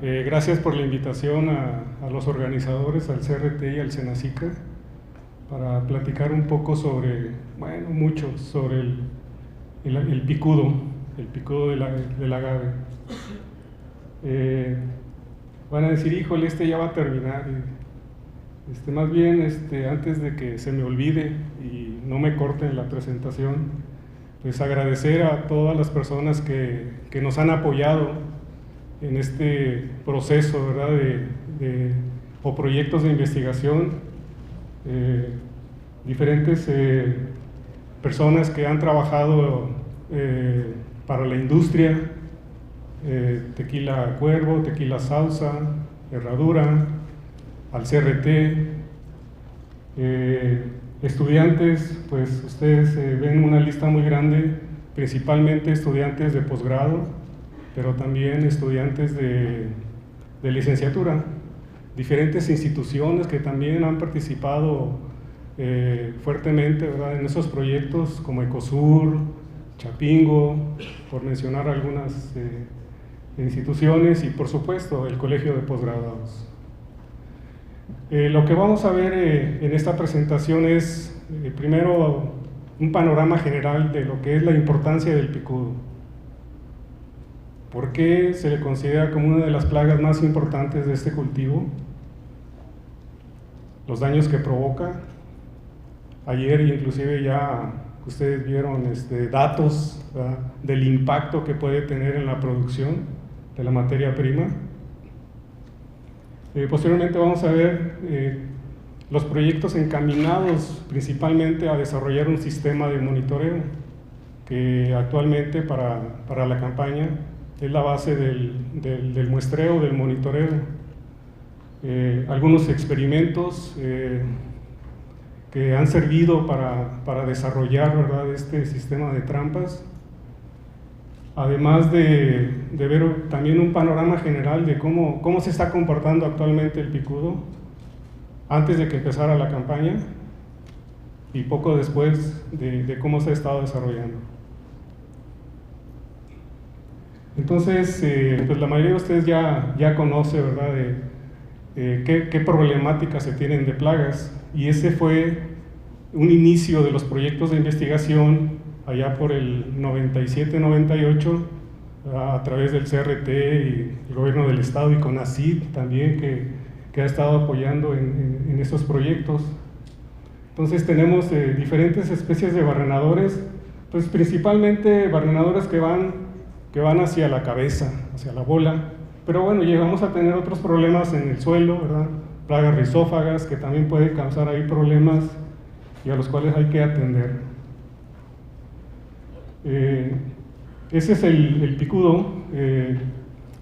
Gracias por la invitación a los organizadores, al CRT y al Senacica, para platicar un poco sobre, bueno, mucho sobre el picudo del agave. Van a decir, híjole, ya va a terminar. Más bien, antes de que se me olvide y no me corten la presentación, pues agradecer a todas las personas que nos han apoyado en este proceso, ¿verdad?, o proyectos de investigación, diferentes personas que han trabajado para la industria, Tequila Cuervo, Tequila Sauza, Herradura, al CRT, estudiantes, pues ustedes ven una lista muy grande, principalmente estudiantes de posgrado, pero también estudiantes de licenciatura, diferentes instituciones que también han participado fuertemente, ¿verdad?, en esos proyectos como Ecosur, Chapingo, por mencionar algunas instituciones, y por supuesto el Colegio de Posgraduados. Lo que vamos a ver en esta presentación es primero un panorama general de lo que es la importancia del picudo. ¿Por qué se le considera como una de las plagas más importantes de este cultivo? Los daños que provoca. Ayer inclusive ya ustedes vieron datos, ¿verdad?, del impacto que puede tener en la producción de la materia prima. Posteriormente vamos a ver los proyectos encaminados principalmente a desarrollar un sistema de monitoreo que actualmente para la campaña es la base del muestreo, del monitoreo. Algunos experimentos que han servido para desarrollar, ¿verdad?, este sistema de trampas, además de ver también un panorama general de cómo se está comportando actualmente el picudo antes de que empezara la campaña y poco después de cómo se ha estado desarrollando. Entonces, pues la mayoría de ustedes ya conoce, ¿verdad?, qué problemáticas se tienen de plagas, y ese fue un inicio de los proyectos de investigación allá por el 97-98, a través del CRT y el gobierno del estado y CONACYT también, que ha estado apoyando en estos proyectos. Entonces tenemos diferentes especies de barrenadores, pues principalmente barrenadores que van hacia la cabeza, hacia la bola, pero bueno, llegamos a tener otros problemas en el suelo, ¿verdad?, plagas rizófagas que también pueden causar ahí problemas y a los cuales hay que atender. Ese es el picudo.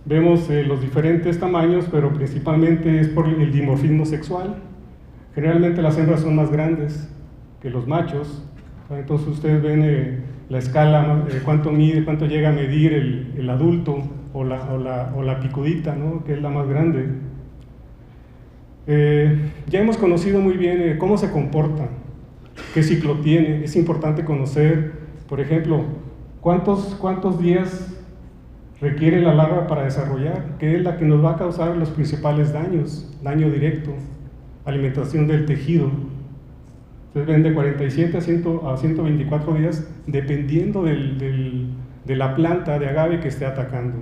Vemos los diferentes tamaños, pero principalmente es por el dimorfismo sexual. Generalmente las hembras son más grandes que los machos, entonces ustedes ven la escala, cuánto mide, cuánto llega a medir el adulto o la picudita, ¿no?, que es la más grande. Ya hemos conocido muy bien cómo se comporta, qué ciclo tiene. Es importante conocer, por ejemplo, cuántos días requiere la larva para desarrollar, que es la que nos va a causar los principales daños, daño directo, alimentación del tejido. Ustedes ven de 47 a 124 días, dependiendo de la planta de agave que esté atacando.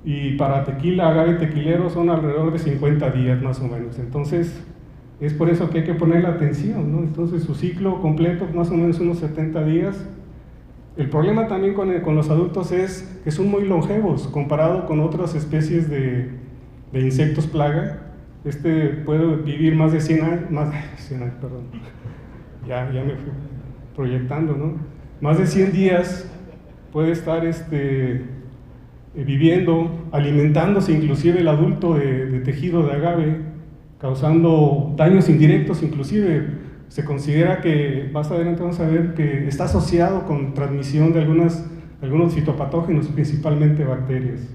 Y para tequila, agave tequilero, son alrededor de 50 días más o menos. Entonces, es por eso que hay que ponerle atención, ¿no? Entonces, su ciclo completo, más o menos unos 70 días. El problema también con los adultos es que son muy longevos, comparado con otras especies de insectos plaga. Puede vivir más de 100 años, perdón, ya me fui proyectando, ¿no? Más de 100 días puede estar viviendo, alimentándose inclusive el adulto de tejido de agave, causando daños indirectos. Inclusive se considera que, más adelante vamos a ver, que está asociado con transmisión de algunos fitopatógenos, principalmente bacterias.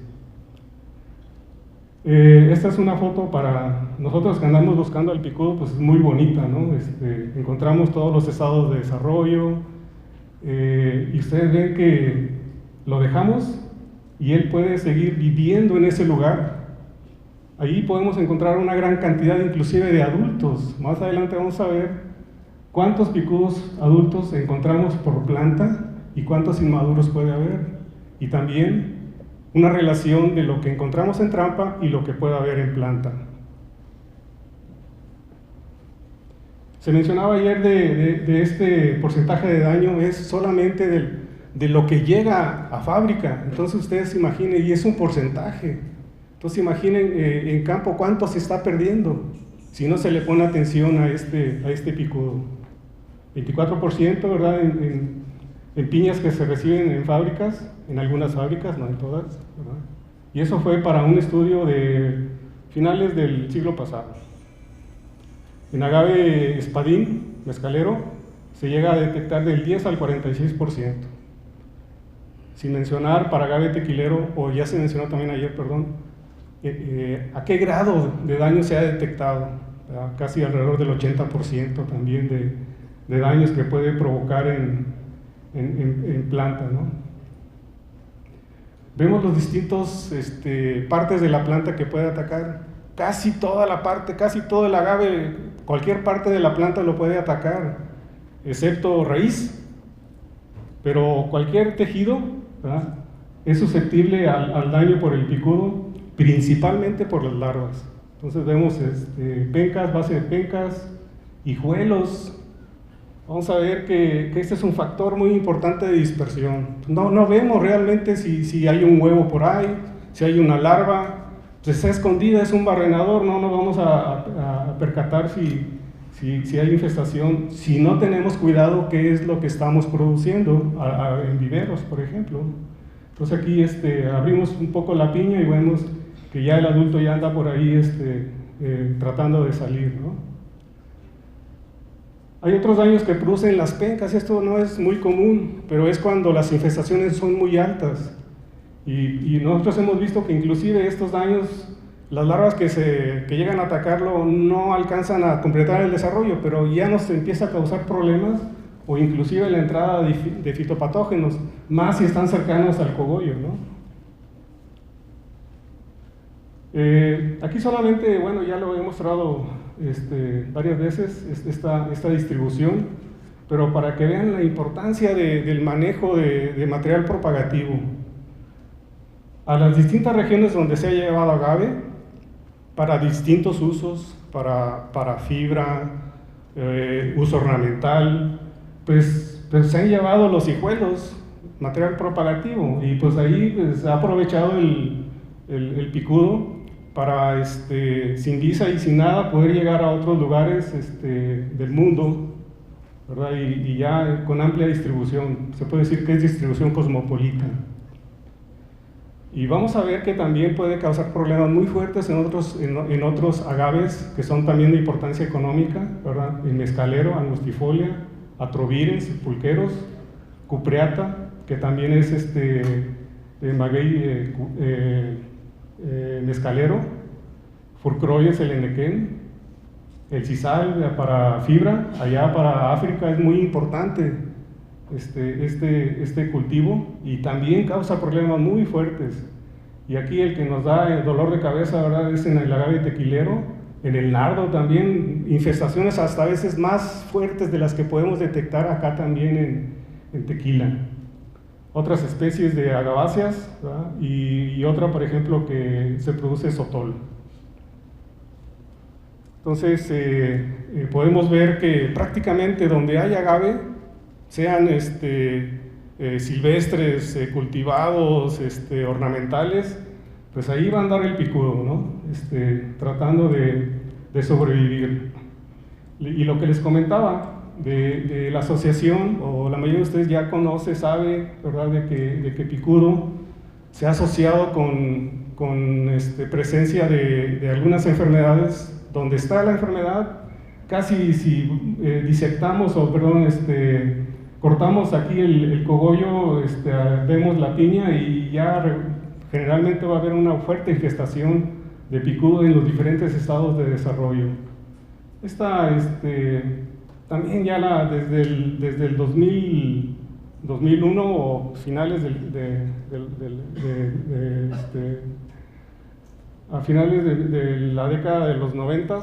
Esta es una foto para nosotros que andamos buscando el picudo, pues es muy bonita, ¿no? Encontramos todos los estados de desarrollo, y ustedes ven que lo dejamos y él puede seguir viviendo en ese lugar. Ahí podemos encontrar una gran cantidad inclusive de adultos. Más adelante vamos a ver cuántos picudos adultos encontramos por planta y cuántos inmaduros puede haber. Y también una relación de lo que encontramos en trampa y lo que puede haber en planta. Se mencionaba ayer de este porcentaje de daño, es solamente de lo que llega a fábrica. Entonces ustedes imaginen, y es un porcentaje. Entonces imaginen en campo cuánto se está perdiendo si no se le pone atención a este picudo. 24%, ¿verdad? En piñas que se reciben en fábricas, en algunas fábricas, no en todas, ¿verdad? Y eso fue para un estudio de finales del siglo pasado. En agave espadín, mezcalero, se llega a detectar del 10 al 46%. Sin mencionar para agave tequilero, o ya se mencionó también ayer, perdón, a qué grado de daño se ha detectado, ¿verdad? Casi alrededor del 80% también de daños que puede provocar en planta, ¿no? Vemos los distintos partes de la planta que puede atacar. Casi toda la parte, casi todo el agave, cualquier parte de la planta lo puede atacar, excepto raíz. Pero cualquier tejido, ¿verdad?, es susceptible al daño por el picudo, principalmente por las larvas. Entonces vemos pencas, base de pencas, hijuelos. Vamos a ver que este es un factor muy importante de dispersión. No vemos realmente si hay un huevo por ahí, si hay una larva. Pues está escondida, es un barrenador, no nos vamos a percatar si hay infestación, si no tenemos cuidado qué es lo que estamos produciendo en viveros, por ejemplo. Entonces aquí abrimos un poco la piña y vemos que ya el adulto ya anda por ahí tratando de salir, ¿no? Hay otros daños que producen las pencas, esto no es muy común, pero es cuando las infestaciones son muy altas. Y nosotros hemos visto que inclusive estos daños, las larvas que llegan a atacarlo no alcanzan a completar el desarrollo, pero ya nos empieza a causar problemas o inclusive la entrada de fitopatógenos, más si están cercanos al cogollo, ¿no? Aquí solamente, bueno, ya lo he mostrado varias veces, esta distribución, pero para que vean la importancia del manejo de material propagativo. A las distintas regiones donde se ha llevado agave, para distintos usos, para fibra, uso ornamental, pues se han llevado los hijuelos, material propagativo, y pues ahí se ha aprovechado el picudo para, sin visa y sin nada, poder llegar a otros lugares del mundo, ¿verdad? Y ya con amplia distribución, se puede decir que es distribución cosmopolita. Y vamos a ver que también puede causar problemas muy fuertes en otros agaves que son también de importancia económica, ¿verdad? En mezcalero, angustifolia, atrovirens, pulqueros, cupreata, que también es maguey mezcalero, furcroyes, el enequén, el sisal para fibra, allá para África es muy importante este cultivo y también causa problemas muy fuertes. Y aquí el que nos da el dolor de cabeza, ¿verdad?, es en el agave tequilero, en el nardo también, infestaciones hasta a veces más fuertes de las que podemos detectar acá también en tequila. Otras especies de agaváceas, ¿verdad?, y otra, por ejemplo, que se produce sotol. Entonces podemos ver que prácticamente donde hay agave, sean silvestres, cultivados, ornamentales, pues ahí va a andar el picudo, ¿no? Tratando de sobrevivir. Y lo que les comentaba de la asociación, o la mayoría de ustedes ya conoce, sabe, ¿verdad?, de que picudo se ha asociado con presencia de algunas enfermedades. Donde está la enfermedad, casi si disectamos cortamos aquí el cogollo, vemos la piña y ya generalmente va a haber una fuerte infestación de picudo en los diferentes estados de desarrollo. Esta también ya desde el 2000, 2001 o finales a finales de la década de los 90,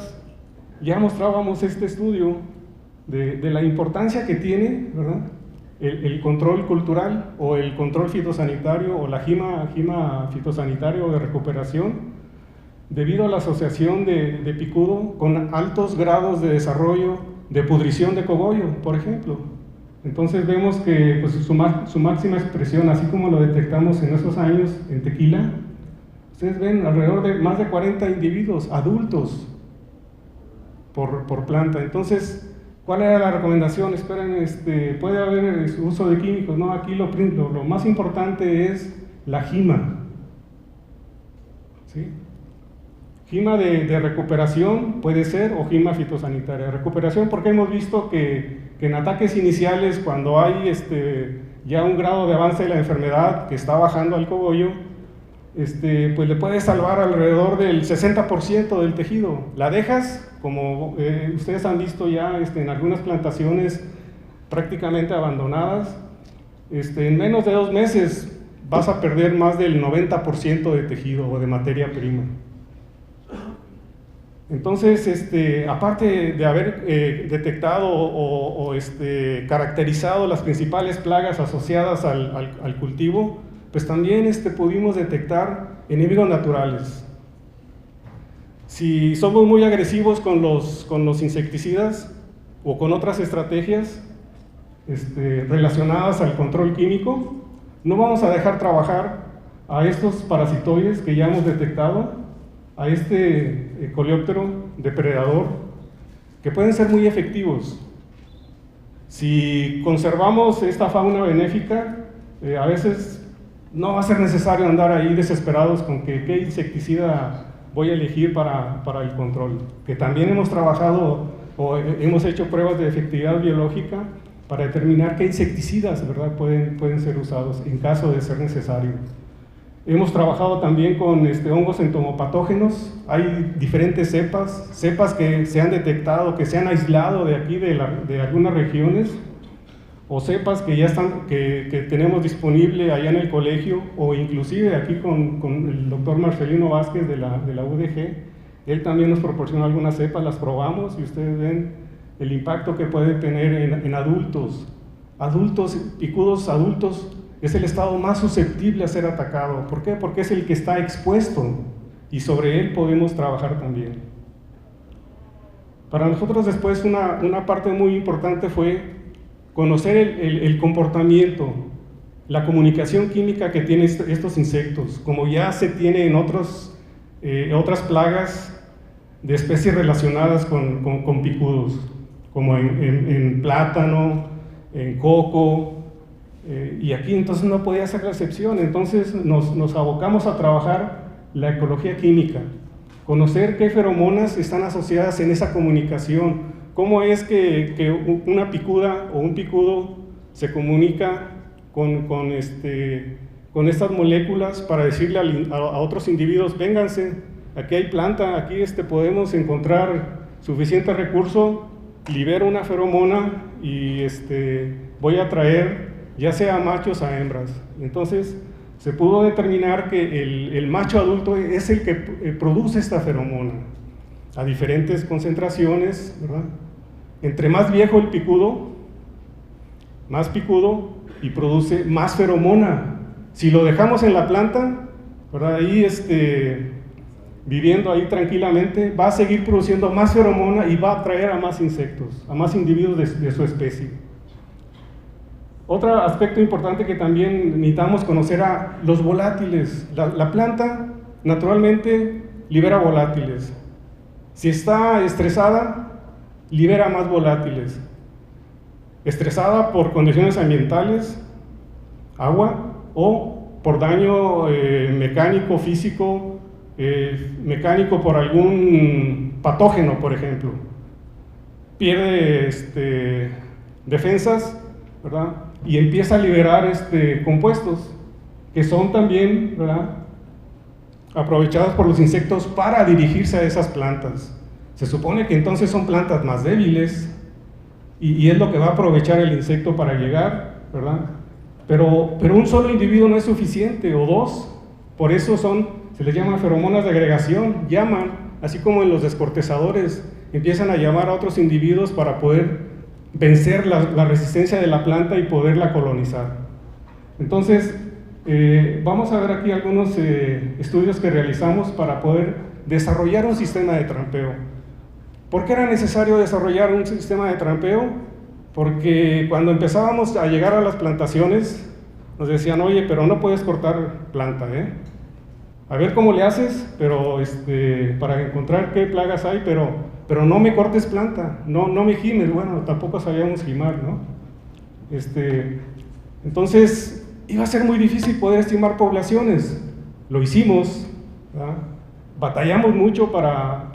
ya mostrábamos este estudio de la importancia que tiene, ¿verdad?, el control cultural o el control fitosanitario o la gima fitosanitaria o de recuperación, debido a la asociación de picudo con altos grados de desarrollo de pudrición de cogollo, por ejemplo. Entonces vemos que pues, su máxima expresión, así como lo detectamos en esos años en tequila, ustedes ven alrededor de más de 40 individuos adultos por planta. Entonces, ¿cuál era la recomendación? Esperen, puede haber uso de químicos, no, aquí lo más importante es la gima, ¿sí? Gima de recuperación puede ser, o gima fitosanitaria. Recuperación porque hemos visto que en ataques iniciales, cuando hay ya un grado de avance de la enfermedad que está bajando al cogollo, pues le puede salvar alrededor del 60% del tejido. La dejas, como ustedes han visto ya en algunas plantaciones prácticamente abandonadas, en menos de 2 meses vas a perder más del 90% de tejido o de materia prima. Entonces, aparte de haber detectado o caracterizado las principales plagas asociadas al cultivo, pues también pudimos detectar enemigos naturales. Si somos muy agresivos con los insecticidas o con otras estrategias relacionadas al control químico, no vamos a dejar trabajar a estos parasitoides que ya hemos detectado, a coleóptero depredador, que pueden ser muy efectivos. Si conservamos esta fauna benéfica, a veces no va a ser necesario andar ahí desesperados con qué insecticida voy a elegir para el control, que también hemos trabajado o hemos hecho pruebas de efectividad biológica para determinar qué insecticidas, ¿verdad?, pueden ser usados en caso de ser necesario. Hemos trabajado también con hongos entomopatógenos. Hay diferentes cepas que se han detectado, que se han aislado de aquí, de algunas regiones, o cepas que ya están, que tenemos disponible allá en el colegio, o inclusive aquí con el doctor Marcelino Vázquez de la UDG. Él también nos proporcionó algunas cepas, las probamos y ustedes ven el impacto que puede tener en adultos. Picudos adultos, es el estado más susceptible a ser atacado. ¿Por qué? Porque es el que está expuesto y sobre él podemos trabajar también. Para nosotros después una parte muy importante fue conocer el comportamiento, la comunicación química que tienen estos insectos, como ya se tiene en otras plagas de especies relacionadas con picudos, como en plátano, en coco, y aquí entonces no podía ser la excepción. Entonces nos abocamos a trabajar la ecología química, conocer qué feromonas están asociadas en esa comunicación, cómo es que una picuda o un picudo se comunica con estas moléculas para decirle a otros individuos: vénganse, aquí hay planta, aquí podemos encontrar suficiente recurso, libero una feromona y voy a atraer ya sea machos a hembras. Entonces se pudo determinar que el macho adulto es el que produce esta feromona a diferentes concentraciones, ¿verdad? Entre más viejo el picudo, más picudo y produce más feromona. Si lo dejamos en la planta, ¿verdad?, ahí viviendo ahí tranquilamente, va a seguir produciendo más feromona y va a atraer a más insectos, a más individuos de su especie. Otro aspecto importante que también necesitamos conocer a los volátiles. La planta naturalmente libera volátiles. Si está estresada, libera más volátiles. Estresada por condiciones ambientales, agua, o por daño mecánico, físico, mecánico por algún patógeno, por ejemplo. Pierde defensas, ¿verdad?, y empieza a liberar compuestos que son también, ¿verdad?, aprovechados por los insectos para dirigirse a esas plantas. Se supone que entonces son plantas más débiles y es lo que va a aprovechar el insecto para llegar, ¿verdad?, Pero un solo individuo no es suficiente, o dos. Por eso se les llama feromonas de agregación. Llaman, así como en los descortezadores, empiezan a llamar a otros individuos para poder vencer la resistencia de la planta y poderla colonizar. Entonces, vamos a ver aquí algunos estudios que realizamos para poder desarrollar un sistema de trampeo. ¿Por qué era necesario desarrollar un sistema de trampeo? Porque cuando empezábamos a llegar a las plantaciones, nos decían, oye, pero no puedes cortar planta, a ver cómo le haces, pero para encontrar qué plagas hay, pero no me cortes planta, no me gimes. Bueno, tampoco sabíamos gimar, ¿no? Entonces, iba a ser muy difícil poder estimar poblaciones. Lo hicimos, ¿verdad? Batallamos mucho para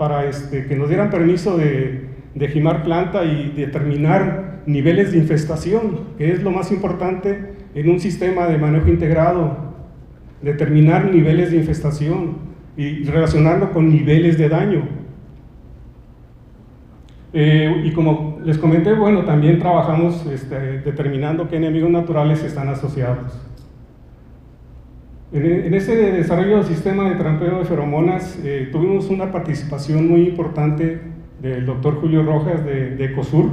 que nos dieran permiso de gimar planta y determinar niveles de infestación, que es lo más importante en un sistema de manejo integrado, determinar niveles de infestación y relacionarlo con niveles de daño. Y como les comenté, bueno, también trabajamos determinando qué enemigos naturales están asociados. En ese desarrollo del sistema de trampeo de feromonas tuvimos una participación muy importante del doctor Julio Rojas de Ecosur,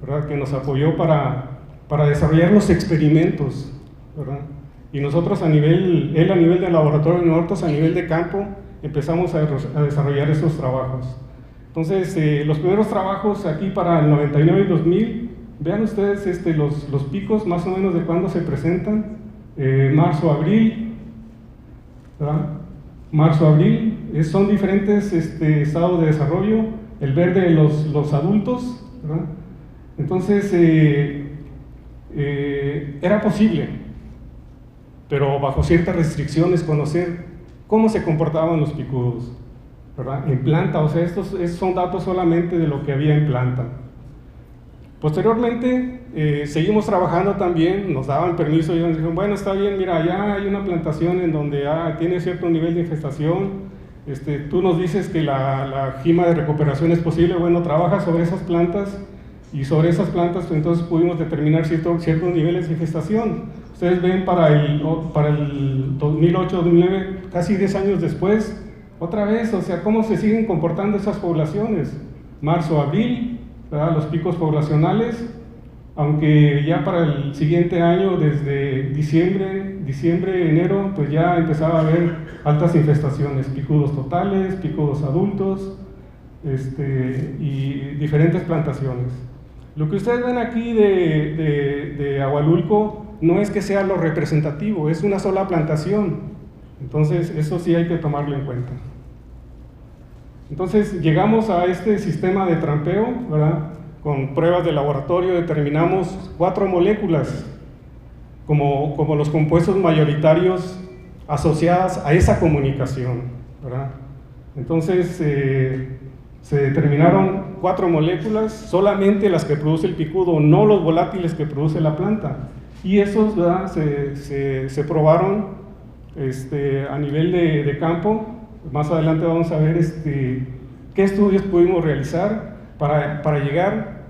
¿verdad?, que nos apoyó para desarrollar los experimentos, ¿verdad? Y nosotros él a nivel de laboratorio y nosotros a nivel de campo empezamos a desarrollar esos trabajos. Entonces, los primeros trabajos aquí para el 99 y 2000, vean ustedes los picos más o menos de cuándo se presentan, marzo, abril, ¿verdad? Marzo, abril, son diferentes estados de desarrollo. El verde, los adultos, ¿verdad? Entonces, era posible, pero bajo ciertas restricciones, conocer cómo se comportaban los picudos, ¿verdad?, en planta. O sea, estos son datos solamente de lo que había en planta. Posteriormente, seguimos trabajando también, nos daban permiso y nos dijeron, bueno, está bien, mira, ya hay una plantación en donde tiene cierto nivel de infestación, tú nos dices que la gima de recuperación es posible. Bueno, trabaja sobre esas plantas, y sobre esas plantas pues, entonces pudimos determinar ciertos niveles de infestación. Ustedes ven para el 2008-2009, casi 10 años después, otra vez, o sea, cómo se siguen comportando esas poblaciones. Marzo, abril, ¿verdad?, los picos poblacionales, aunque ya para el siguiente año, desde diciembre, enero, pues ya empezaba a haber altas infestaciones, picudos totales, picudos adultos, y diferentes plantaciones. Lo que ustedes ven aquí de Ahualulco no es que sea lo representativo, es una sola plantación. Entonces, eso sí hay que tomarlo en cuenta. Entonces, llegamos a este sistema de trampeo, ¿verdad? Con pruebas de laboratorio determinamos 4 moléculas como los compuestos mayoritarios asociadas a esa comunicación, ¿verdad? Entonces, se determinaron 4 moléculas, solamente las que produce el picudo, no los volátiles que produce la planta. Y esos, ¿verdad?, se probaron a nivel de campo. Más adelante vamos a ver qué estudios pudimos realizar para llegar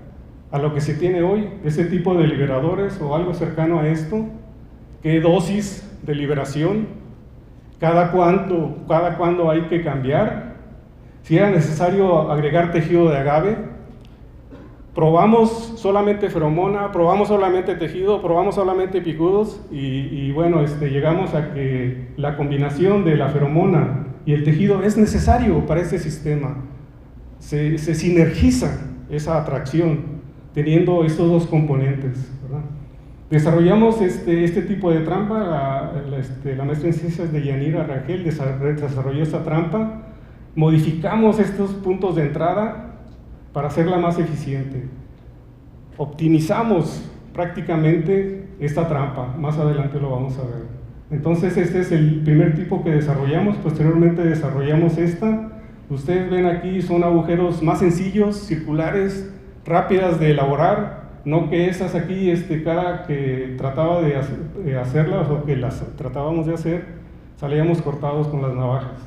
a lo que se tiene hoy, ese tipo de liberadores o algo cercano a esto, qué dosis de liberación, cada cuándo hay que cambiar, si era necesario agregar tejido de agave. Probamos solamente feromona, probamos solamente tejido, probamos solamente picudos y bueno, llegamos a que la combinación de la feromona y el tejido es necesario para este sistema. Se sinergiza esa atracción teniendo estos dos componentes, ¿verdad? Desarrollamos este tipo de trampa, la maestra en ciencias de Yanira Rangel desarrolló esta trampa, modificamos estos puntos de entrada para hacerla más eficiente. Optimizamos prácticamente esta trampa, más adelante lo vamos a ver. Entonces este es el primer tipo que desarrollamos, posteriormente desarrollamos esta. Ustedes ven aquí, son agujeros más sencillos, circulares, rápidas de elaborar, no que esas aquí, cada que trataba de hacerlas o que las tratábamos de hacer, salíamos cortados con las navajas.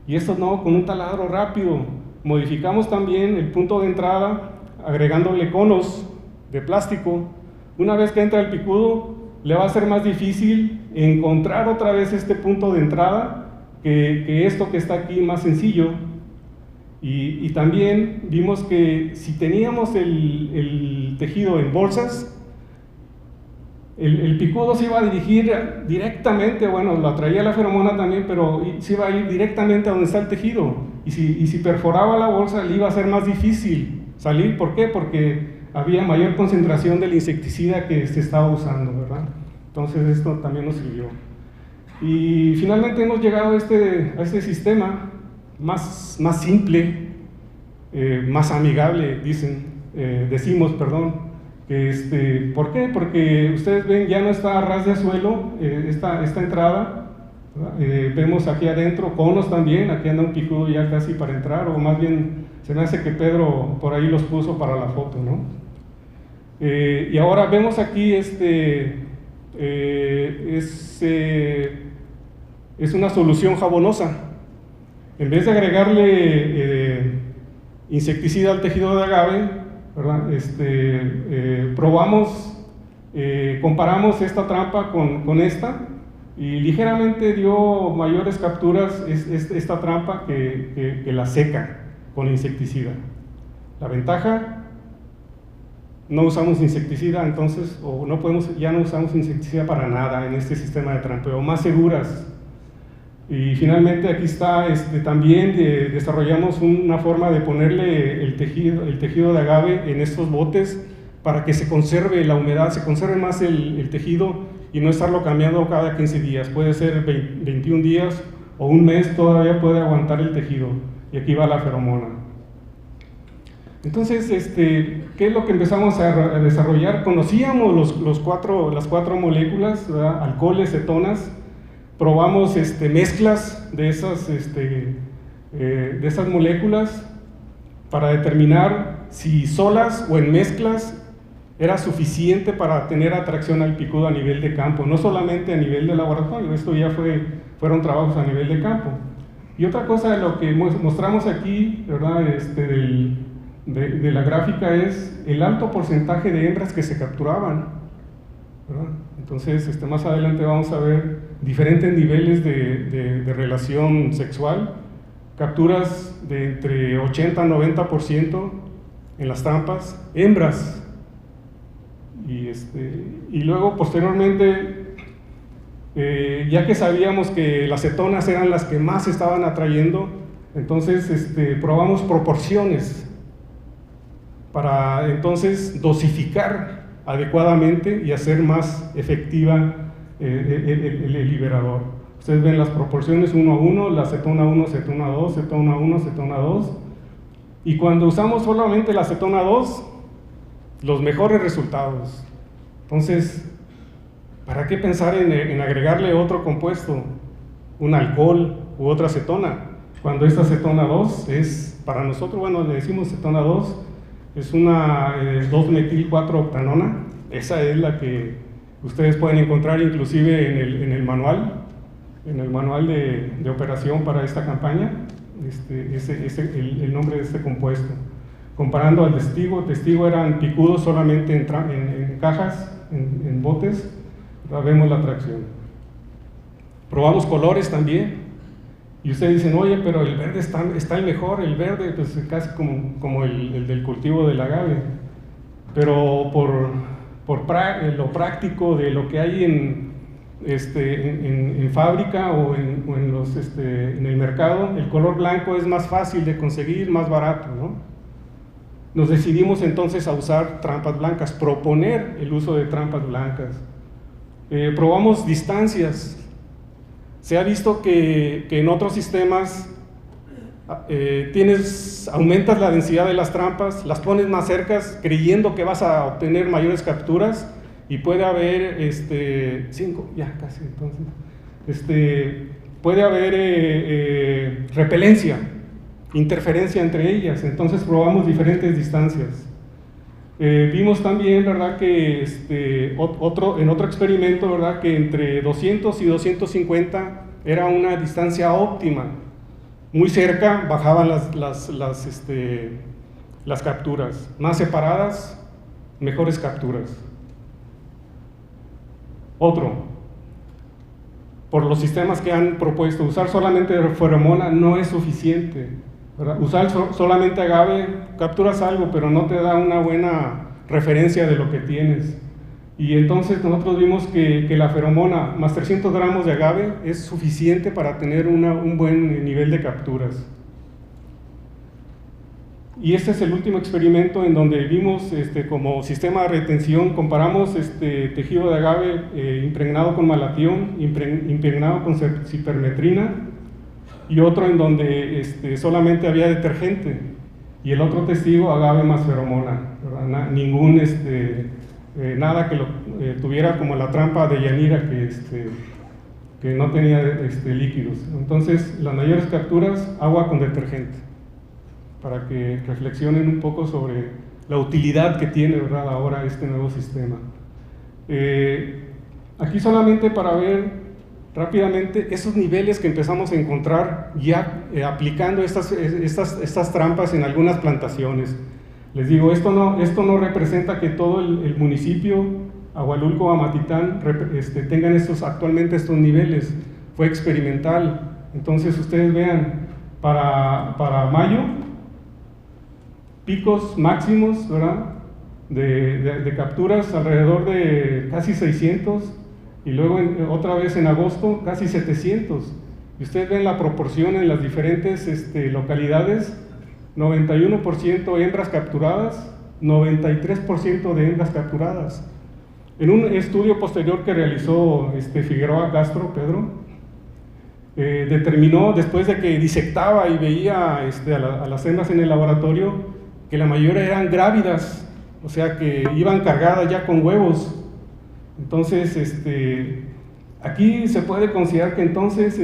Y estos no, con un taladro rápido. Modificamos también el punto de entrada, agregándole conos de plástico. Una vez que entra el picudo, le va a ser más difícil encontrar otra vez este punto de entrada que esto que está aquí más sencillo. Y también vimos que si teníamos el tejido en bolsas, el picudo se iba a dirigir directamente, bueno, lo atraía la feromona también, pero se iba a ir directamente a donde está el tejido. Y si perforaba la bolsa, le iba a ser más difícil salir. ¿Por qué? Porque había mayor concentración del insecticida que se estaba usando, ¿verdad? Entonces esto también nos sirvió. Y finalmente hemos llegado a este sistema más simple, más amigable, decimos, ¿por qué? Porque ustedes ven, ya no está a ras de suelo esta entrada, vemos aquí adentro conos también, aquí anda un picudo ya casi para entrar, o más bien se me hace que Pedro por ahí los puso para la foto, ¿no? Y ahora vemos aquí es una solución jabonosa. En vez de agregarle insecticida al tejido de agave, ¿verdad? Comparamos esta trampa con esta, y ligeramente dio mayores capturas esta trampa que la seca con insecticida. La ventaja, no usamos insecticida, entonces, ya no usamos insecticida para nada en este sistema de trampeo, más seguras. Y finalmente aquí está, también desarrollamos una forma de ponerle el tejido de agave en estos botes para que se conserve la humedad, se conserve más el tejido y no estarlo cambiando cada 15 días. Puede ser 21 días o un mes, todavía puede aguantar el tejido. Y aquí va la feromona. Entonces, ¿qué es lo que empezamos a desarrollar? Conocíamos las cuatro moléculas, ¿verdad? Alcoholes, cetonas. Probamos mezclas de esas moléculas para determinar si solas o en mezclas era suficiente para tener atracción al picudo a nivel de campo, no solamente a nivel de laboratorio. Esto ya fueron trabajos a nivel de campo. Y otra cosa de lo que mostramos aquí, ¿verdad? De la gráfica, es el alto porcentaje de hembras que se capturaban, ¿verdad? Entonces, más adelante vamos a ver diferentes niveles de relación sexual, capturas de entre 80 y 90% en las trampas, hembras. Y luego, posteriormente, ya que sabíamos que las cetonas eran las que más estaban atrayendo, entonces probamos proporciones para entonces dosificar adecuadamente y hacer más efectiva el liberador. Ustedes ven las proporciones 1 a 1, la cetona 1, cetona 2, cetona 1, cetona 2, y cuando usamos solamente la cetona 2, los mejores resultados. Entonces, ¿para qué pensar en agregarle otro compuesto, un alcohol u otra cetona, cuando esta cetona 2 es, para nosotros, bueno, le decimos cetona 2, es una 2-metil-4-octanona? Esa es la que ustedes pueden encontrar inclusive en el manual de operación para esta campaña, el nombre de este compuesto. Comparando al testigo, eran picudos solamente en cajas, en botes, vemos la atracción. Probamos colores también, y ustedes dicen, oye, pero el verde está el mejor, el verde, pues casi como el del cultivo del agave. Pero por lo práctico de lo que hay en fábrica o en el mercado, el color blanco es más fácil de conseguir, más barato, ¿no? Nos decidimos entonces a usar trampas blancas, proponer el uso de trampas blancas. Probamos distancias. Se ha visto que en otros sistemas aumentas la densidad de las trampas, las pones más cercas creyendo que vas a obtener mayores capturas, y puede haber 5, ya casi, entonces puede haber repelencia, interferencia entre ellas. Entonces probamos diferentes distancias. Vimos también, ¿verdad?, que en otro experimento, ¿verdad?, que entre 200 y 250 era una distancia óptima. Muy cerca bajaban las capturas, más separadas, mejores capturas. Otro, por los sistemas que han propuesto, usar solamente feromona no es suficiente, ¿verdad? Usar solamente agave, capturas algo, pero no te da una buena referencia de lo que tienes. Y entonces nosotros vimos que la feromona más 300 gramos de agave es suficiente para tener un buen nivel de capturas. Y este es el último experimento en donde vimos como sistema de retención, comparamos tejido de agave impregnado con malatión, impregnado con cipermetrina, y otro en donde solamente había detergente, y el otro testigo agave más feromona, ¿verdad? Ningún, nada que lo tuviera como la trampa de Yanira, que no tenía líquidos. Entonces, las mayores capturas, agua con detergente, para que reflexionen un poco sobre la utilidad que tiene, ¿verdad?, ahora este nuevo sistema. Aquí solamente para ver rápidamente esos niveles que empezamos a encontrar ya aplicando estas trampas en algunas plantaciones. Les digo, esto no representa que todo el municipio, Ahualulco o Amatitán, tengan actualmente estos niveles. Fue experimental. Entonces ustedes vean, para mayo, picos máximos, ¿verdad?, de capturas alrededor de casi 600, y luego otra vez en agosto casi 700. Y ustedes ven la proporción en las diferentes localidades: 91% hembras capturadas, 93% de hembras capturadas. En un estudio posterior que realizó Figueroa Castro, Pedro, determinó, después de que disectaba y veía a las hembras en el laboratorio, que la mayoría eran grávidas, o sea que iban cargadas ya con huevos. Entonces, aquí se puede considerar que entonces,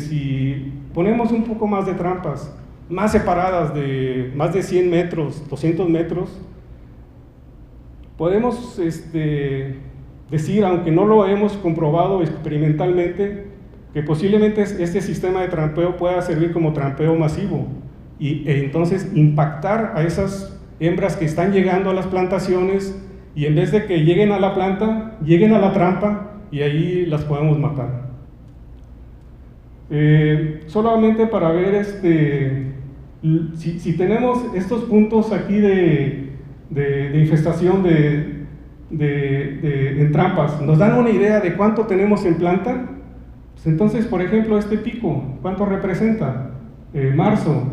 si ponemos un poco más de trampas, más separadas, de más de 100 metros, 200 metros, podemos decir, aunque no lo hemos comprobado experimentalmente, que posiblemente este sistema de trampeo pueda servir como trampeo masivo, e entonces impactar a esas hembras que están llegando a las plantaciones, y en vez de que lleguen a la planta, lleguen a la trampa, y ahí las podemos matar. Solamente para ver, si tenemos estos puntos aquí de infestación en trampas, nos dan una idea de cuánto tenemos en planta. Pues entonces, por ejemplo, este pico, ¿cuánto representa? Marzo,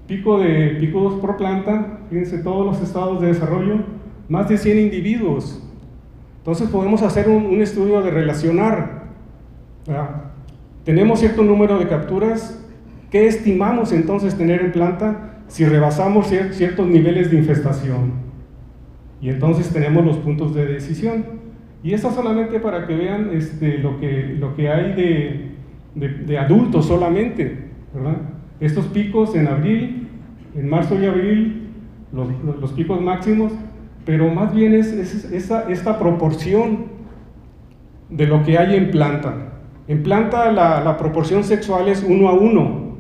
pico de picudos por planta, fíjense, todos los estados de desarrollo, más de 100 individuos. Entonces podemos hacer un estudio de relacionar, ¿verdad? Tenemos cierto número de capturas, ¿qué estimamos entonces tener en planta si rebasamos ciertos niveles de infestación? Y entonces tenemos los puntos de decisión. Y esto solamente para que vean lo que hay de adultos solamente, ¿verdad? Estos picos en abril, en marzo y abril, los picos máximos, pero más bien es esta proporción de lo que hay en planta. En planta la proporción sexual es 1 a 1,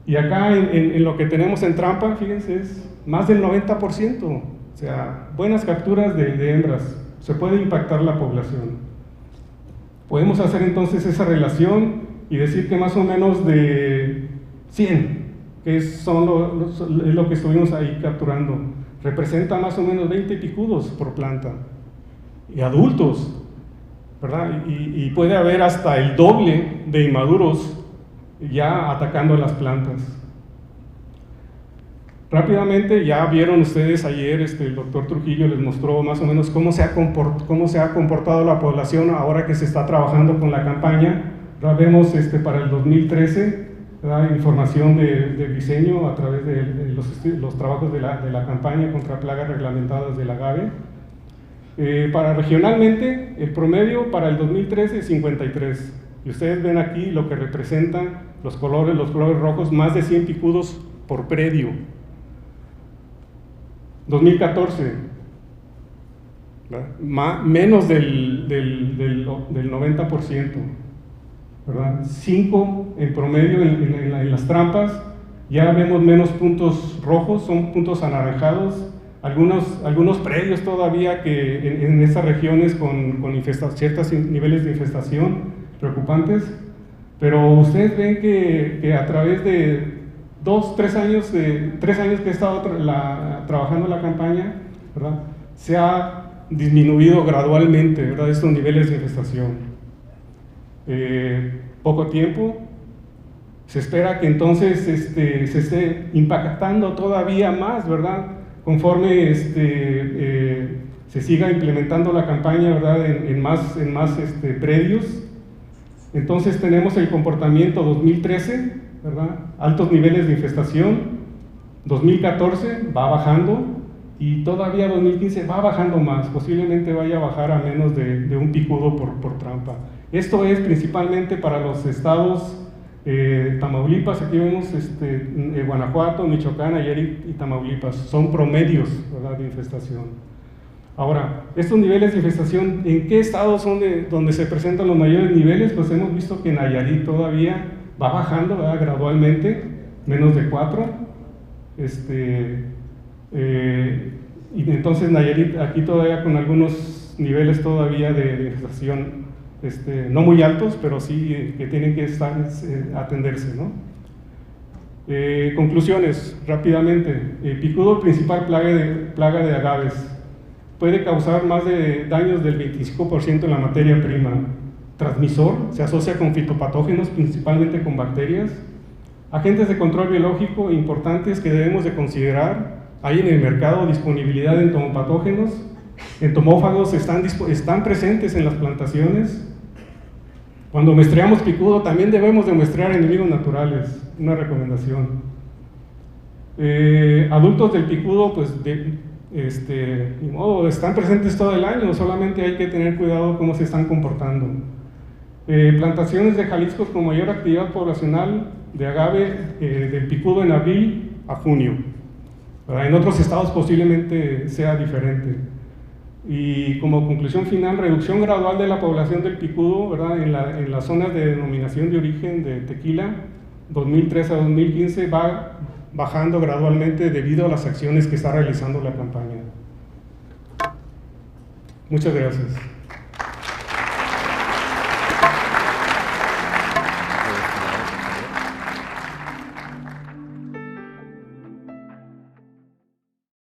y acá en lo que tenemos en trampa, fíjense, es más del 90%, o sea, buenas capturas de hembras. Se puede impactar la población. Podemos hacer entonces esa relación y decir que más o menos de 100, que es lo que estuvimos ahí capturando, representa más o menos 20 picudos por planta, y adultos, ¿verdad? Y puede haber hasta el doble de inmaduros ya atacando las plantas. Rápidamente, ya vieron ustedes ayer, el doctor Trujillo les mostró más o menos cómo se ha comportado la población ahora que se está trabajando con la campaña. Ya vemos para el 2013, ¿verdad?, información de diseño a través de los trabajos de la campaña contra plagas reglamentadas del agave. Regionalmente, el promedio para el 2013 es 53. Y ustedes ven aquí lo que representan los colores rojos, más de 100 picudos por predio. 2014, menos del 90%, ¿verdad? 5 en promedio en las trampas. Ya vemos menos puntos rojos, son puntos anaranjados, algunos predios todavía que en estas regiones con ciertos niveles de infestación preocupantes, pero ustedes ven que a través de 3 años que he estado trabajando la campaña, ¿verdad?, se ha disminuido gradualmente, ¿verdad?, estos niveles de infestación. Poco tiempo, se espera que entonces se esté impactando todavía más, ¿verdad?, conforme se siga implementando la campaña, ¿verdad?, en más predios. Entonces tenemos el comportamiento 2013, ¿verdad?, altos niveles de infestación. 2014 va bajando y todavía 2015 va bajando más, posiblemente vaya a bajar a menos de un picudo por trampa. Esto es principalmente para los estados Tamaulipas, aquí vemos Guanajuato, Michoacán, Nayarit y Tamaulipas, son promedios, ¿verdad?, de infestación. Ahora, estos niveles de infestación, ¿en qué estados son donde se presentan los mayores niveles? Pues hemos visto que Nayarit todavía va bajando, ¿verdad?, gradualmente, menos de 4. Y entonces Nayarit aquí todavía con algunos niveles todavía de infestación no muy altos, pero sí que tienen que atenderse, ¿no? Conclusiones, rápidamente. Picudo, principal plaga de agaves. Puede causar más de daños del 25% en la materia prima. Transmisor, se asocia con fitopatógenos, principalmente con bacterias. Agentes de control biológico importantes que debemos de considerar. Hay en el mercado disponibilidad de entomopatógenos. Entomófagos están presentes en las plantaciones. Cuando muestreamos picudo también debemos de muestrear enemigos naturales, una recomendación. Adultos del picudo, pues ni modo, están presentes todo el año, solamente hay que tener cuidado cómo se están comportando. Plantaciones de Jalisco con mayor actividad poblacional de agave del picudo en abril a junio. En otros estados posiblemente sea diferente. Y como conclusión final, reducción gradual de la población del picudo, ¿verdad?, en las zonas de denominación de origen de tequila, 2003 a 2015 va bajando gradualmente debido a las acciones que está realizando la campaña. Muchas gracias.